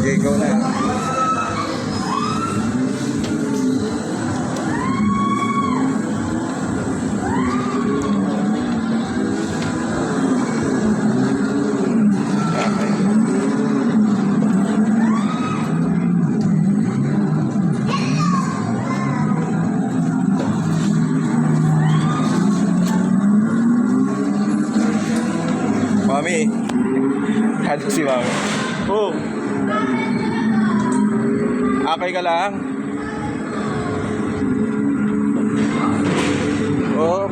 Okay, go na. Mami, ano si Mami? Oh, akay ka lang. Oh,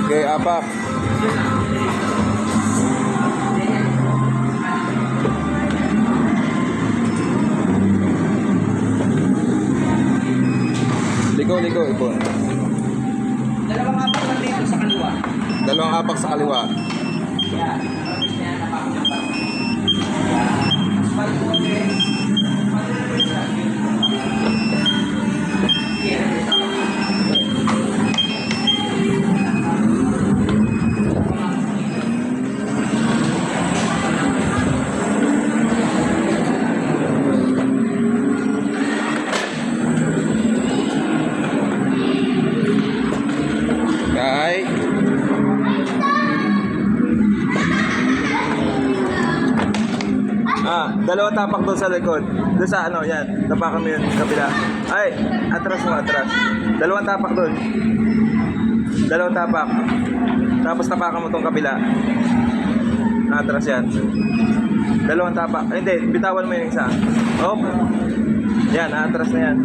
okay, apak. Ligo, ipon. Dalawang apak lang dito sa kaliwa. Dalawang apak sa kaliwa. Yan. Yan, napakapag. Asphalt po din. Kay. Dalawang tapak doon sa likod. Doon sa ano, yan. Tapakan mo yun, kabila. Ay, atras mo, atras. Dalawang tapak doon. Dalawang tapak. Tapos tapakan mo tong kabila. Atras yan. Dalawang tapak. Ay, hindi, bitawan mo yung isa. Hop. Yan, atras na yan.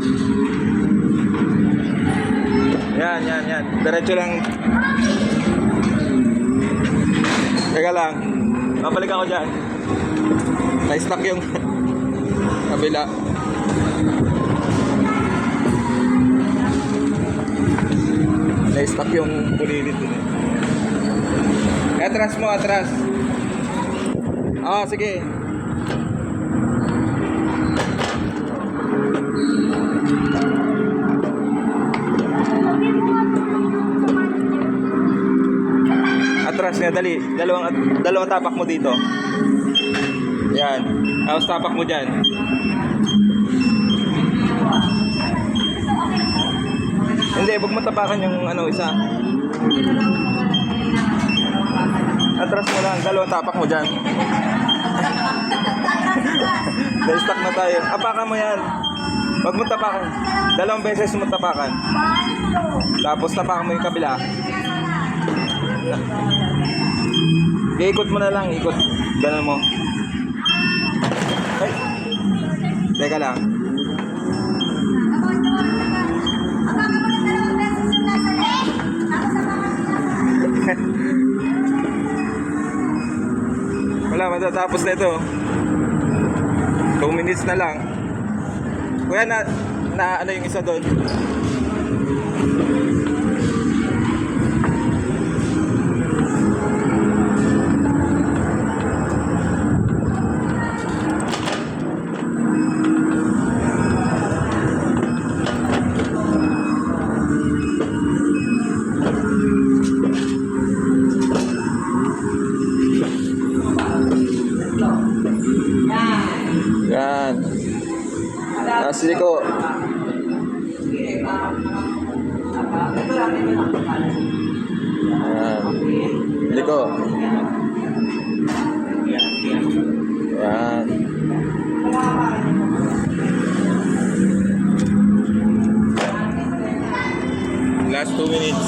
Yan. Diretso lang. Teka lang. Babalik ako dyan. Na-stuck yung kabila. Na-stuck yung pulilit dun eh. Atras mo, atras. Sige. Atras niya, dali. Dalawang tapak mo dito. Yan. Tapos tapak mo dyan. Hindi, huwag mo tapakan yung ano, isa. Atras mo lang, dalawang tapak mo dyan. Na-stuck na tayo. Apakan mo yan. Huwag mo tapakan. Dalawang beses mo tapakan. Tapos tapakan mo yung kabila. Ikot mo na lang, ikot. Ganun mo. Ay. Teka lang. Wala, matatapos na ito. 2 minutes na lang. Kuya, na ano yung isa doon? Yan. Nasi ko. Yan. Liko. Yan. Last 2 minutes.